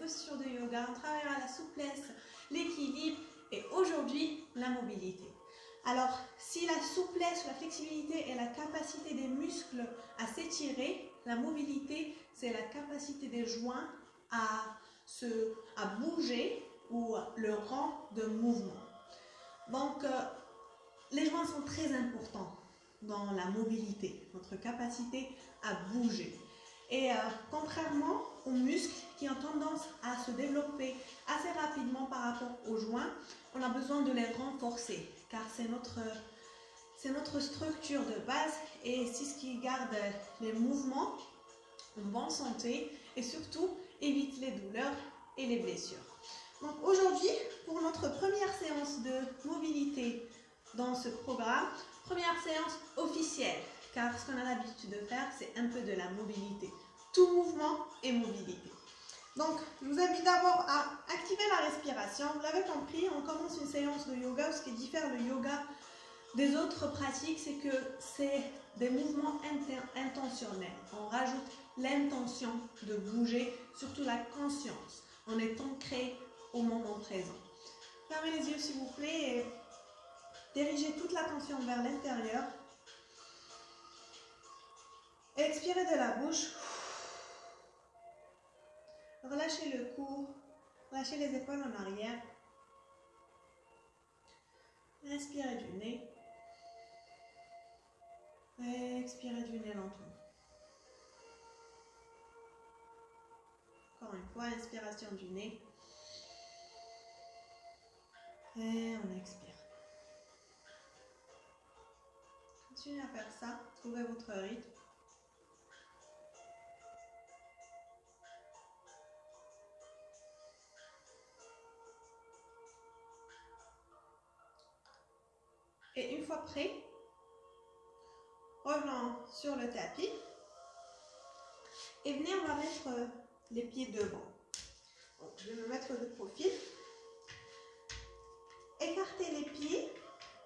postures de yoga, on travaillera la souplesse, l'équilibre et aujourd'hui la mobilité. Alors, si la souplesse, la flexibilité est la capacité des muscles à s'étirer, la mobilité, c'est la capacité des joints à bouger ou le rang de mouvement. Donc, les joints sont très importants dans la mobilité, notre capacité à bouger. Et contrairement aux muscles qui ont tendance à se développer assez rapidement par rapport aux joints, on a besoin de les renforcer car c'est notre structure de base et c'est ce qui garde les mouvements en bonne santé et surtout évite les douleurs et les blessures. Donc aujourd'hui, pour notre première séance de mobilité dans ce programme, première séance officielle, car ce qu'on a l'habitude de faire, c'est un peu de la mobilité. Tout mouvement est mobilité. Donc, je vous invite d'abord à activer la respiration. Vous l'avez compris, on commence une séance de yoga. Ce qui diffère le yoga des autres pratiques, c'est que c'est des mouvements intentionnels. On rajoute l'intention de bouger, surtout la conscience. On est ancré au moment présent. Fermez les yeux s'il vous plaît et dirigez toute l'attention vers l'intérieur. Expirez de la bouche. Relâchez le cou. Relâchez les épaules en arrière. Inspirez du nez. Expirez du nez lentement. Encore une fois, inspiration du nez. Et on expire. Continuez à faire ça. Trouvez votre rythme. Et une fois prêt, revenons sur le tapis. Et venez, on va mettre les pieds devant. Donc, je vais me mettre de profil. Écartez les pieds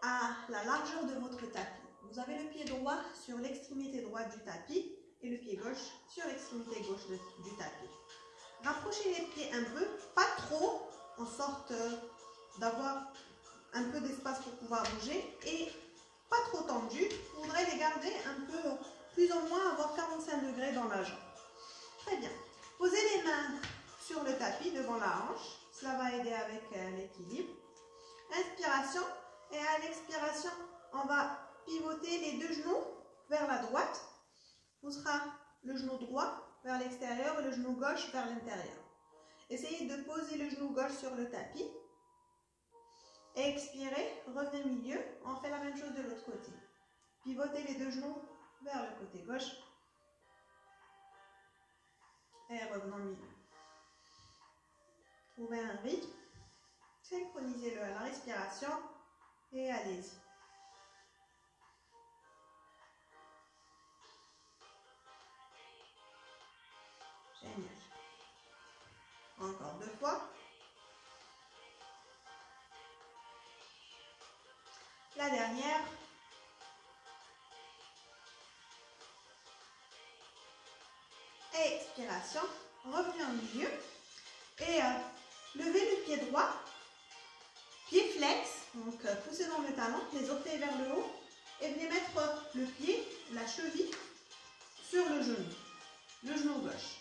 à la largeur de votre tapis. Vous avez le pied droit sur l'extrémité droite du tapis et le pied gauche sur l'extrémité gauche du tapis. Rapprochez les pieds un peu, pas trop, en sorte d'avoir un peu d'espace pour pouvoir bouger et pas trop tendu. Vous voudrez les garder un peu, plus ou moins avoir 45 degrés dans la jambe. Très bien. Posez les mains sur le tapis devant la hanche. Cela va aider avec l'équilibre. Inspiration et à l'expiration, on va pivoter les deux genoux vers la droite. Ce sera le genou droit vers l'extérieur et le genou gauche vers l'intérieur. Essayez de poser le genou gauche sur le tapis. Expirez, revenez au milieu. On fait la même chose de l'autre côté. Pivotez les deux genoux vers le côté gauche. Et revenons au milieu. Trouvez un rythme. Synchronisez-le à la respiration. Et allez-y. Génial. Encore 2 fois. La dernière. Expiration. Revenez au milieu. Et levez le pied droit. Pied flex. Donc poussez dans le talon, les orteils vers le haut. Et venez mettre le pied, la cheville, sur le genou gauche.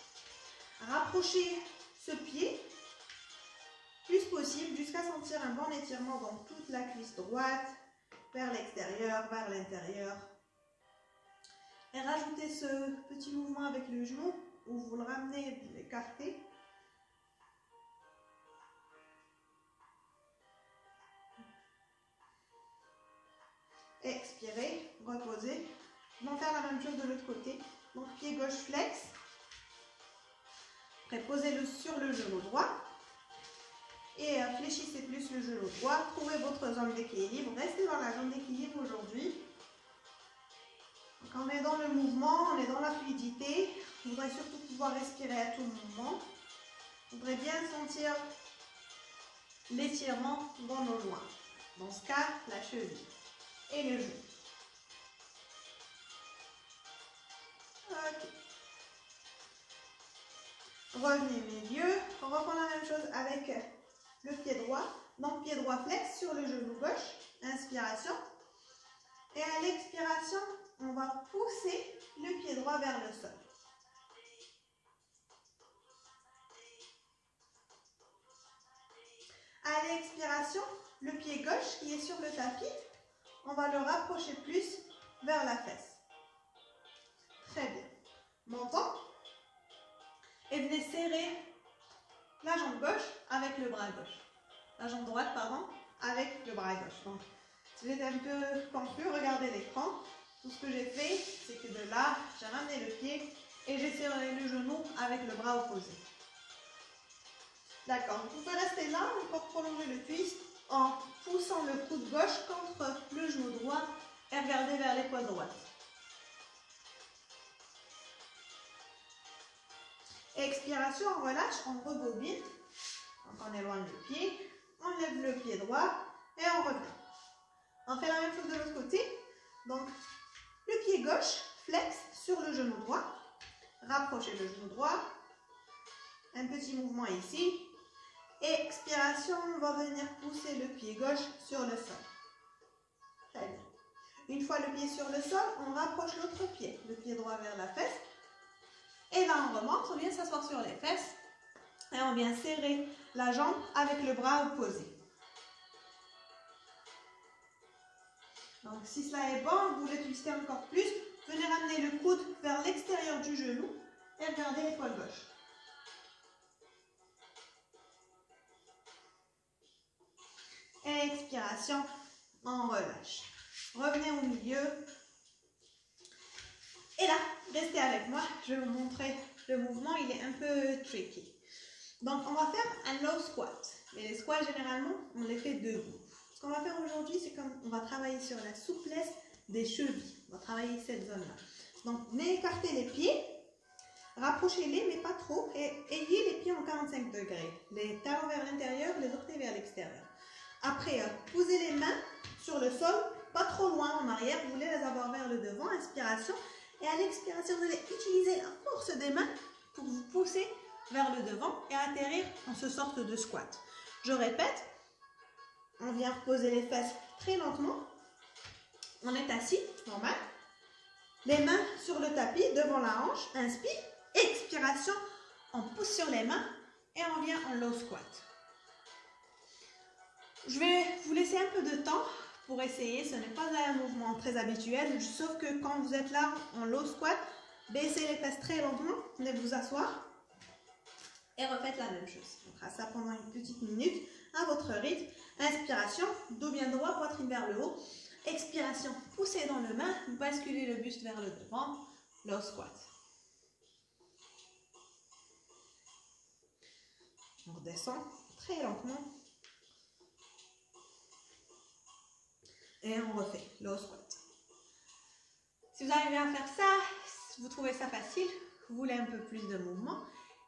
Rapprochez ce pied plus possible jusqu'à sentir un bon étirement dans toute la cuisse droite, vers l'extérieur, vers l'intérieur. Et rajoutez ce petit mouvement avec le genou où vous le ramenez, vous l'écartez. Expirez, reposez. On va faire la même chose de l'autre côté. Donc pied gauche flex. Après, posez-le sur le genou droit. Et fléchissez plus le genou droit. Trouvez votre zone d'équilibre. Restez dans la zone d'équilibre aujourd'hui. On est dans le mouvement, on est dans la fluidité. On voudrait surtout pouvoir respirer à tout moment. On voudrait bien sentir l'étirement dans nos joints. Dans ce cas, la cheville et le genou. Ok. revenez milieu. On reprend la même chose avec le pied droit. Donc pied droit flex sur le genou gauche. Inspiration. Et à l'expiration, on va pousser le pied droit vers le sol. À l'expiration, le pied gauche qui est sur le tapis, on va le rapprocher plus vers la fesse. Très bien. Montons. Et venez serrer la jambe gauche avec le bras gauche. La jambe droite, pardon, avec le bras gauche. Donc, si vous êtes un peu confus, regardez l'écran. Tout ce que j'ai fait, c'est que de là, j'ai ramené le pied et j'ai serré le genou avec le bras opposé. D'accord, vous pouvez rester là pour prolonger le twist en poussant le coude gauche contre le genou droit et regarder vers l'épaule droite. Expiration, on relâche, on rebobine. Donc on éloigne le pied, on lève le pied droit et on revient. On fait la même chose de l'autre côté. Donc le pied gauche flex sur le genou droit. Rapprochez le genou droit. Un petit mouvement ici. Expiration, on va venir pousser le pied gauche sur le sol. Très bien. Une fois le pied sur le sol, on rapproche l'autre pied. Le pied droit vers la fesse. Et là, on remonte, on vient s'asseoir sur les fesses. Et on vient serrer la jambe avec le bras opposé. Donc, si cela est bon, vous voulez twister encore plus, venez ramener le coude vers l'extérieur du genou et regardez l'épaule gauche. Expiration, on relâche. Revenez au milieu. Et là, restez avec moi, je vais vous montrer le mouvement, il est un peu tricky. Donc, on va faire un low squat. Mais les squats, généralement, on les fait debout. Ce qu'on va faire aujourd'hui, c'est qu'on va travailler sur la souplesse des chevilles. On va travailler cette zone-là. Donc, venez écarter les pieds, rapprochez-les, mais pas trop, et ayez les pieds en 45 degrés. Les talons vers l'intérieur, les orteils vers l'extérieur. Après, posez les mains sur le sol, pas trop loin en arrière, vous voulez les avoir vers le devant, inspiration. Et à l'expiration, vous allez utiliser la force des mains pour vous pousser vers le devant et atterrir en ce sorte de squat. Je répète, on vient reposer les fesses très lentement. On est assis, normal. Les mains sur le tapis, devant la hanche, inspire. Expiration, on pousse sur les mains et on vient en low squat. Je vais vous laisser un peu de temps pour essayer. Ce n'est pas un mouvement très habituel, sauf que quand vous êtes là en low squat, baissez les fesses très lentement, venez vous asseoir et refaites la même chose. On fera ça pendant une petite minute à votre rythme. Inspiration, dos bien droit, poitrine vers le haut. Expiration, poussez dans le main, basculez le buste vers le devant, low squat. On redescend très lentement. Et on refait low squat. Si vous arrivez à faire ça, si vous trouvez ça facile, vous voulez un peu plus de mouvement,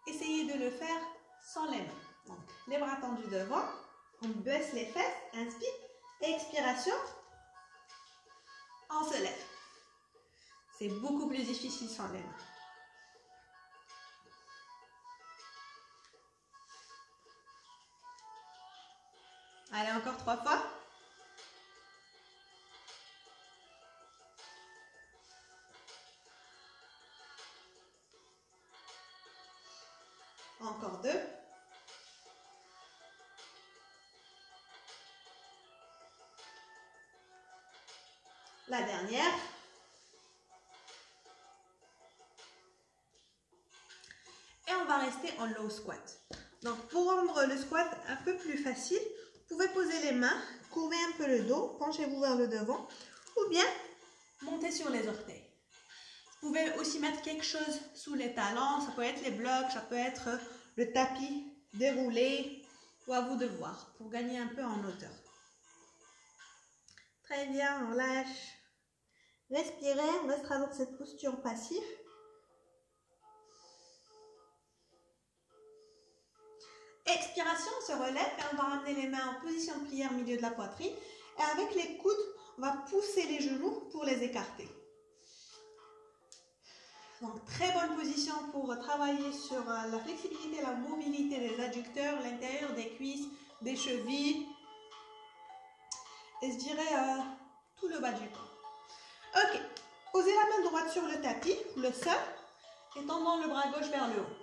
essayez de le faire sans les mains. Donc, les bras tendus devant, on baisse les fesses, inspire, expiration, on se lève. C'est beaucoup plus difficile sans les mains. Allez, encore 3 fois. Encore 2. La dernière. Et on va rester en low squat. Donc, pour rendre le squat un peu plus facile, vous pouvez poser les mains, courbez un peu le dos, penchez-vous vers le devant, ou bien montez sur les orteils. Vous pouvez aussi mettre quelque chose sous les talons, ça peut être les blocs, ça peut être le tapis déroulé, ou à vous de voir, pour gagner un peu en hauteur. Très bien, on lâche. Respirez, on restera dans cette posture passive. Expiration, on se relève et on va ramener les mains en position de prière au milieu de la poitrine. Et avec les coudes, on va pousser les genoux pour les écarter. Donc, très bonne position pour travailler sur la flexibilité et la mobilité des adducteurs, l'intérieur des cuisses, des chevilles. Et je dirais tout le bas du corps. Ok. Posez la main droite sur le tapis, le sol, et tendons le bras gauche vers le haut.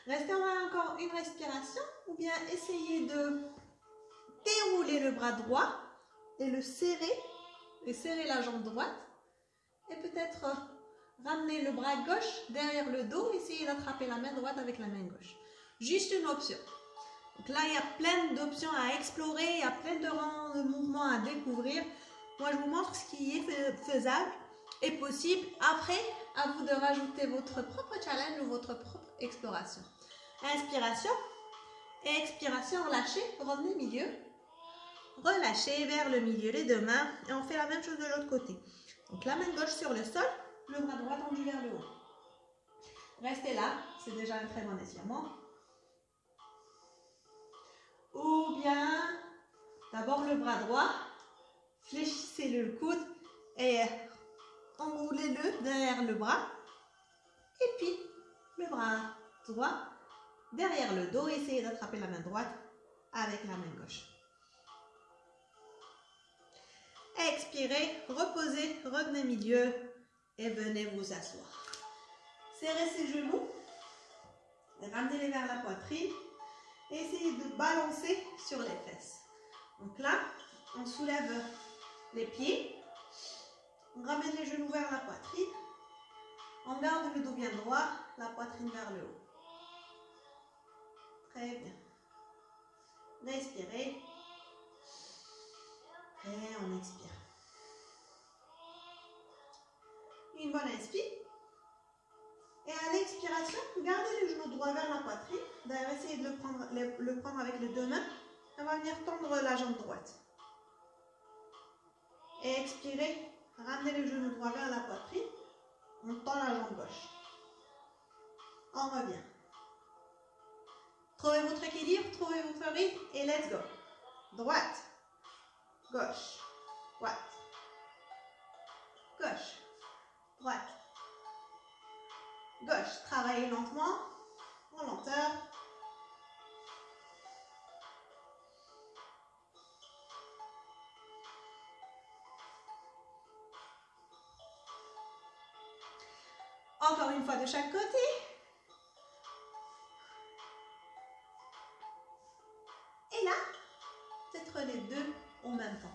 Restez encore une respiration, ou bien essayez de dérouler le bras droit et le serrer, et serrer la jambe droite, et peut-être ramener le bras gauche derrière le dos, essayez d'attraper la main droite avec la main gauche. Juste une option. Donc là, il y a plein d'options à explorer, il y a plein de mouvements à découvrir. Moi, je vous montre ce qui est faisable et possible. Après, à vous de rajouter votre propre challenge ou votre propre exploration. Inspiration, expiration, relâchez, revenez milieu. Relâchez vers le milieu les deux mains et on fait la même chose de l'autre côté. Donc la main gauche sur le sol, le bras droit tendu vers le haut. Restez là, c'est déjà un très bon étirement. Ou bien, d'abord le bras droit, fléchissez le coude et enroulez-le derrière le bras. Et puis, le bras droit derrière le dos, essayez d'attraper la main droite avec la main gauche. Expirez, reposez, revenez milieu et venez vous asseoir. Serrez ses genoux, ramenez-les vers la poitrine et essayez de balancer sur les fesses. Donc là, on soulève les pieds, on ramène les genoux vers la poitrine, on garde le dos bien droit, la poitrine vers le haut. Très bien. Respirez. Et on expire. Une bonne inspire. Et à l'expiration, gardez le genou droit vers la poitrine. D'ailleurs, essayez de le prendre avec les deux mains. On va venir tendre la jambe droite. Et expirez. Ramenez le genou droit vers la poitrine. On tend la jambe gauche. On revient. Trouvez votre équilibre, trouvez votre rythme et let's go. Droite. Gauche, droite, gauche, droite, gauche. Travaillez lentement, en lenteur. Encore une fois de chaque côté. Et là, peut-être les deux en même temps.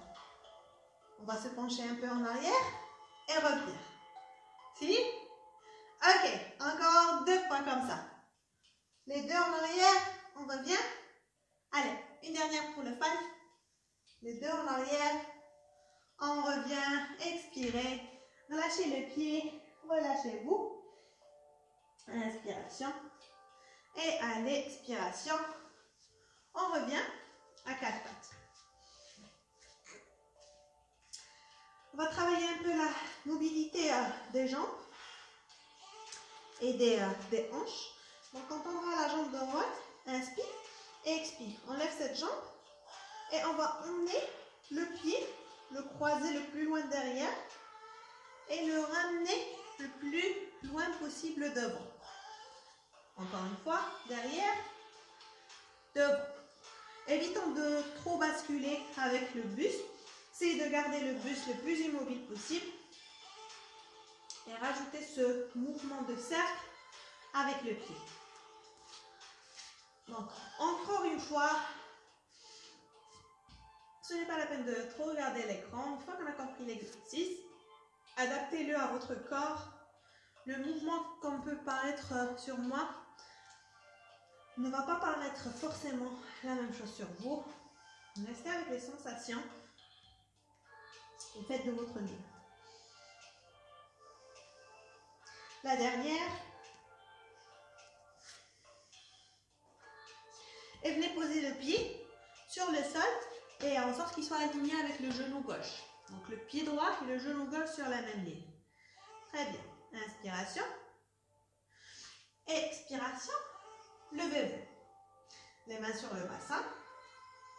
On va se pencher un peu en arrière et revenir. Si? Ok, encore 2 fois comme ça. Les deux en arrière, on revient. Allez, une dernière pour le fun. Les deux en arrière, on revient, expirez. Relâchez le pied, relâchez-vous. Inspiration. Et à l'expiration, on revient à 4 pattes. On va travailler un peu la mobilité des jambes et des hanches. Donc on tendra la jambe droite, inspire et expire. On lève cette jambe et on va emmener le pied, le croiser le plus loin derrière et le ramener le plus loin possible devant. Encore une fois, derrière, devant. Évitons de trop basculer avec le buste. Essayez de garder le buste le plus immobile possible. Et rajouter ce mouvement de cercle avec le pied. Donc, encore une fois, ce n'est pas la peine de trop regarder l'écran. Une fois qu'on a compris l'exercice, adaptez-le à votre corps. Le mouvement qu'on peut paraître sur moi ne va pas paraître forcément la même chose sur vous. Restez avec les sensations et faites de votre mieux. La dernière. Et venez poser le pied sur le sol et en sorte qu'il soit aligné avec le genou gauche. Donc le pied droit et le genou gauche sur la même ligne. Très bien. Inspiration. Expiration. Levez-vous. Les mains sur le bassin.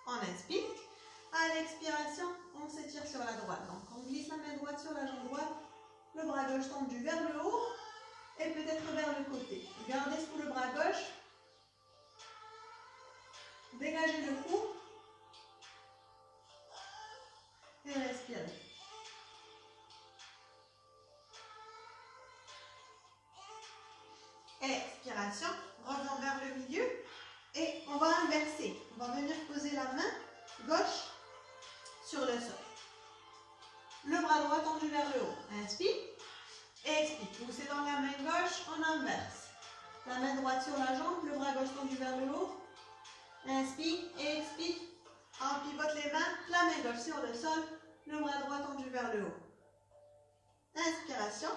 On inspire. À l'expiration, on s'étire sur la droite. Donc, on glisse la main droite sur la jambe droite, le bras gauche tendu vers le haut et peut-être vers le côté. Gardez sous le bras gauche. Dégagez le cou. Et respirez. Expiration, revenons vers le milieu et on va inverser. On va venir poser la main gauche sur le sol. Le bras droit tendu vers le haut. Inspire et expire. Poussez dans la main gauche, on inverse. La main droite sur la jambe, le bras gauche tendu vers le haut. Inspire et expire. On pivote les mains, la main gauche sur le sol, le bras droit tendu vers le haut. Inspiration.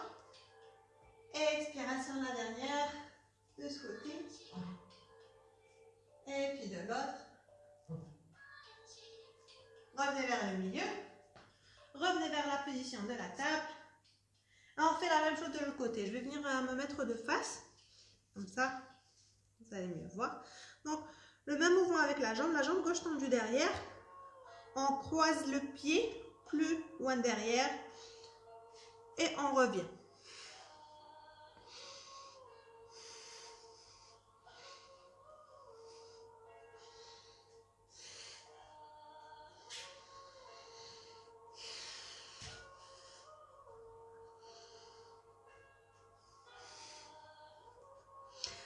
Expiration, la dernière, de ce côté. Et puis de l'autre. Revenez vers le milieu. Revenez vers la position de la table. On fait la même chose de l'autre côté. Je vais venir me mettre de face. Comme ça, vous allez mieux voir. Donc, le même mouvement avec la jambe gauche tendue derrière. On croise le pied plus loin derrière. Et on revient.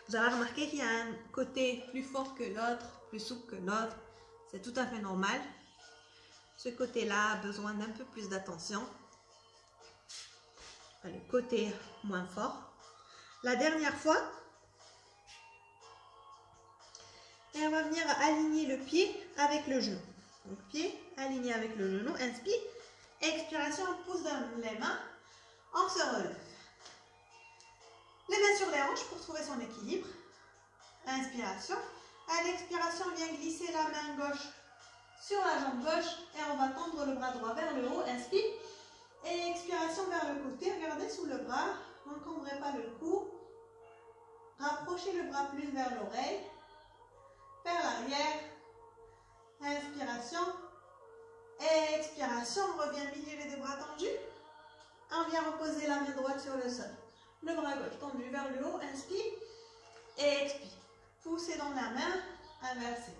Vous allez remarquer qu'il y a un côté plus fort que l'autre, plus souple que l'autre. C'est tout à fait normal. Ce côté-là a besoin d'un peu plus d'attention. Le côté moins fort. La dernière fois. Et on va venir aligner le pied avec le genou. Donc pied aligné avec le genou. Inspire. Expiration, on pousse dans les mains. On se relève. Les mains sur les hanches pour trouver son équilibre. Inspiration. À l'expiration, on vient glisser la main gauche sur la jambe gauche et on va tendre le bras droit vers le haut. Inspire. Et expiration vers le côté. Regardez sous le bras. N'encombrez pas le cou. Rapprochez le bras plus vers l'oreille. Vers l'arrière. Inspiration. Et expiration. On revient milieu les deux bras tendus. On vient reposer la main droite sur le sol. Le bras gauche tendu vers le haut, inspire et expire. Poussez dans la main, inversez.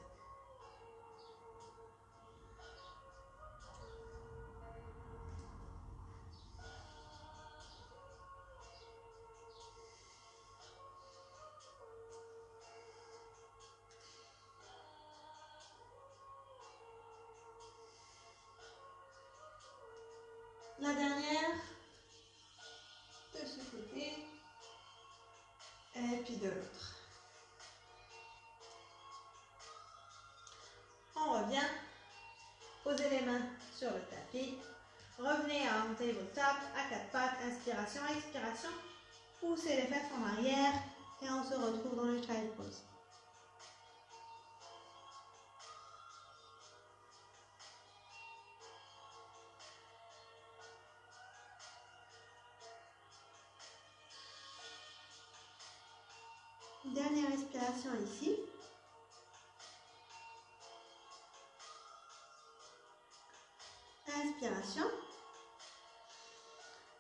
La dernière, de ce côté, et puis de l'autre. On revient, posez les mains sur le tapis, revenez à monter vos tapes à quatre pattes, inspiration, expiration, poussez les fesses en arrière et on se retrouve dans le child pose. Dernière respiration ici. Inspiration.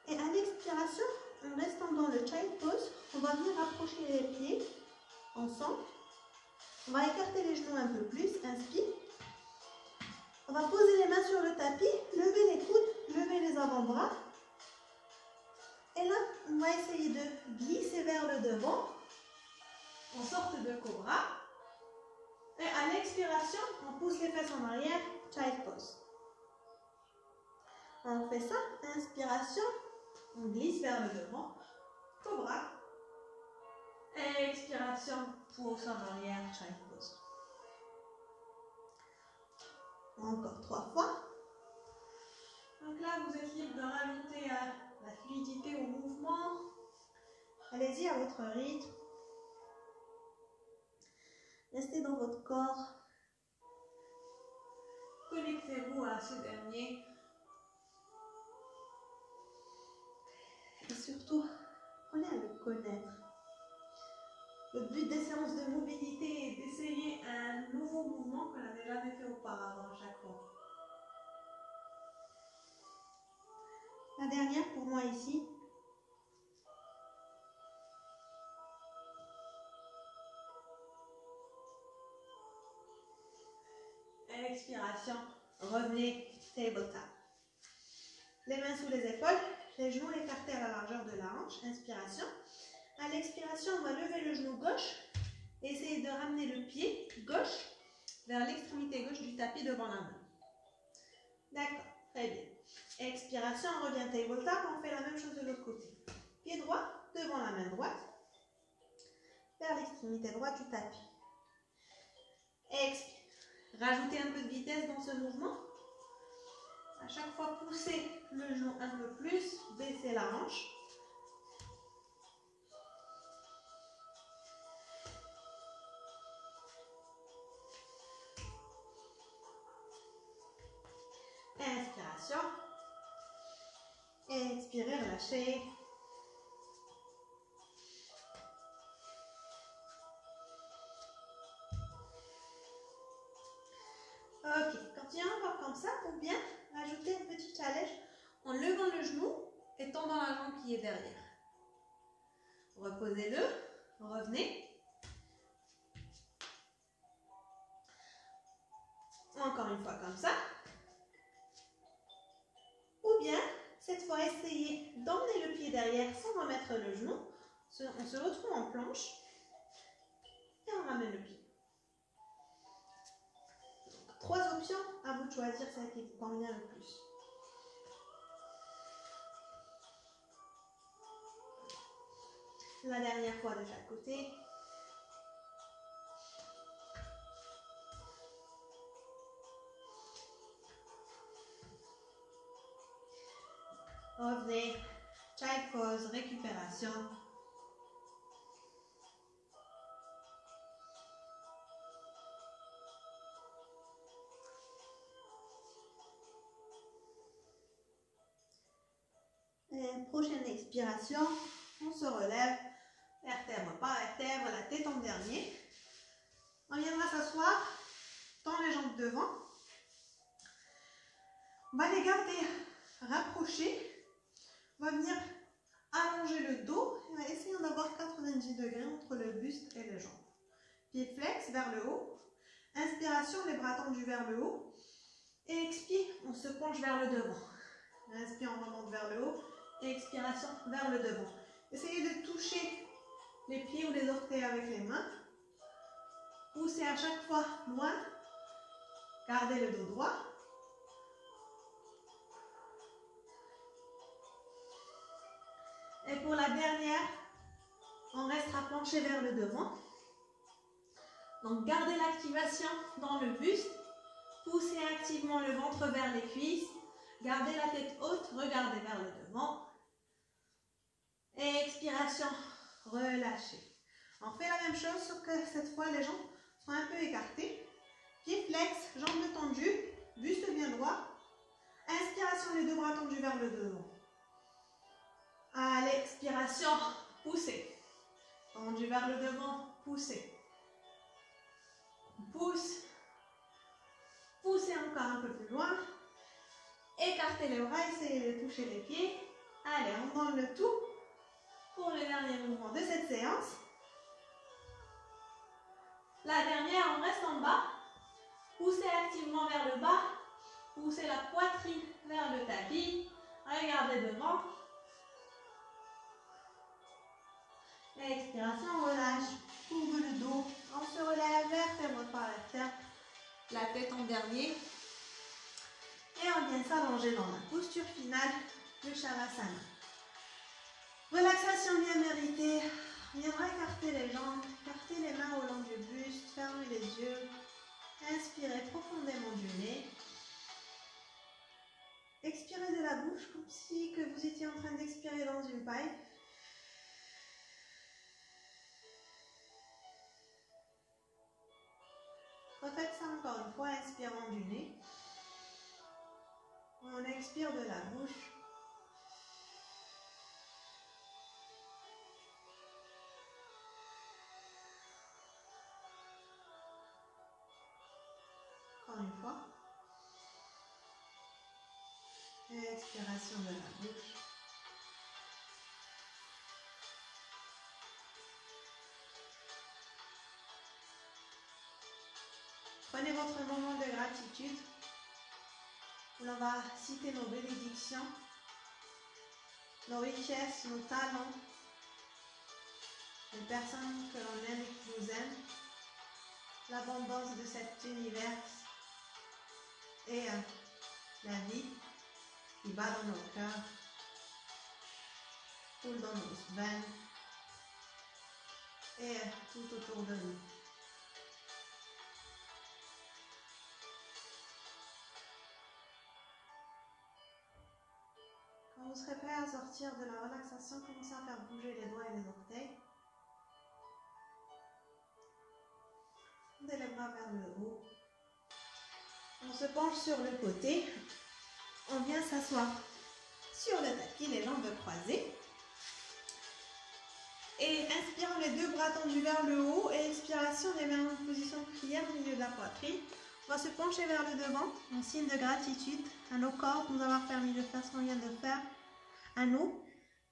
Et à l'expiration, en restant dans le child pose, on va venir rapprocher les pieds ensemble. On va écarter les genoux un peu plus. Inspire. On va poser les mains sur le tapis, lever les coudes, lever les avant-bras. Et là, on va essayer de glisser vers le devant. En sorte de cobra. Et à l'expiration, on pousse les fesses en arrière, child pose. On fait ça, inspiration, on glisse vers le devant, cobra. Et expiration, pousse en arrière, child pose. Encore 3 fois. Donc là, vous êtes libre de rajouter la fluidité au mouvement. Allez-y à votre rythme. Restez dans votre corps. Connectez-vous à ce dernier. Et surtout, apprenez à le connaître. Le but des séances de mobilité est d'essayer un nouveau mouvement qu'on n'avait jamais fait auparavant chaque fois. La dernière pour moi ici. Expiration, revenez, tabletop. Les mains sous les épaules, les genoux écartés à la largeur de la hanche. Inspiration. À l'expiration, on va lever le genou gauche et essayer de ramener le pied gauche vers l'extrémité gauche du tapis devant la main. D'accord, très bien. Expiration, on revient tabletop, on fait la même chose de l'autre côté. Pied droit devant la main droite, vers l'extrémité droite du tapis. Expire. Rajoutez un peu de vitesse dans ce mouvement. À chaque fois, poussez le genou un peu plus, baissez la hanche. Inspiration. Expirez, relâchez. Ok, continuez encore comme ça pour bien ajouter un petit challenge en levant le genou et tendant la jambe qui est derrière. Reposez-le, revenez. Encore une fois comme ça. Ou bien, cette fois, essayez d'emmener le pied derrière sans remettre le genou. On se retrouve en planche et on ramène le pied. Donc, 3 options, à vous de choisir celle qui vous convient le plus. La dernière fois de chaque côté. Revenez, child pose, récupération. Et prochaine expiration, on se relève, vertèbre par vertèbre, la tête en dernier. On viendra s'asseoir, tend les jambes devant. On va les garder rapprochées. On va venir allonger le dos et on va essayer d'avoir 90 degrés entre le buste et les jambes. Pied flex vers le haut. Inspiration, les bras tendus vers le haut. Et expire, on se penche vers le devant. Inspire, on remonte vers le haut. Et expiration, vers le devant. Essayez de toucher les pieds ou les orteils avec les mains. Poussez à chaque fois loin. Gardez le dos droit. Et pour la dernière, on restera penché vers le devant. Donc gardez l'activation dans le buste. Poussez activement le ventre vers les cuisses. Gardez la tête haute, regardez vers le devant. Et expiration, relâchez. On fait la même chose, sauf que cette fois les jambes sont un peu écartées. Pied flex, jambes tendues, buste bien droit. Inspiration, les deux bras tendus vers le devant. À l'expiration, poussez. Tendu vers le devant, poussez. Pousse. Poussez encore un peu plus loin. Écartez les bras, essayez de toucher les pieds. Allez, on donne le tout pour le dernier mouvement de cette séance. La dernière, on reste en bas. Poussez activement vers le bas. Poussez la poitrine vers le tapis. Regardez devant. Expiration, on relâche. Ouvre le dos. On se relève, vertèbre par vertèbre. La tête en dernier. Et on vient s'allonger dans la posture finale de Shavasana. Relaxation bien méritée. On viendra écarter les jambes, écarter les mains au long du buste, fermez les yeux. Inspirez profondément du nez. Expirez de la bouche comme si que vous étiez en train d'expirer dans une paille. Refaites ça encore une fois, inspirant du nez. On expire de la bouche. Encore une fois. expiration de la bouche. Prenez votre moment de gratitude où l'on va citer nos bénédictions, nos richesses, nos talents, les personnes que l'on aime et qui nous aiment, l'abondance de cet univers et la vie qui bat dans nos cœurs, coule dans nos veines et tout autour de nous. Quand vous serez prêt à sortir de la relaxation, commencez à faire bouger les doigts et les orteils. Tendez les bras vers le haut. On se penche sur le côté. On vient s'asseoir sur le tapis, les jambes croisées. Et inspirant les deux bras tendus vers le haut et expiration, les mains en position de prière au milieu de la poitrine. On va se pencher vers le devant en signe de gratitude à nos corps de nous avoir permis de faire ce qu'on vient de faire, à nous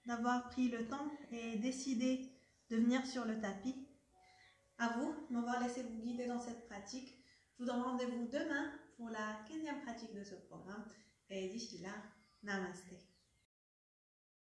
d'avoir pris le temps et décidé de venir sur le tapis. À vous de m'avoir laissé vous guider dans cette pratique. Je vous donne rendez-vous demain pour la 15e pratique de ce programme. Et d'ici là, namasté.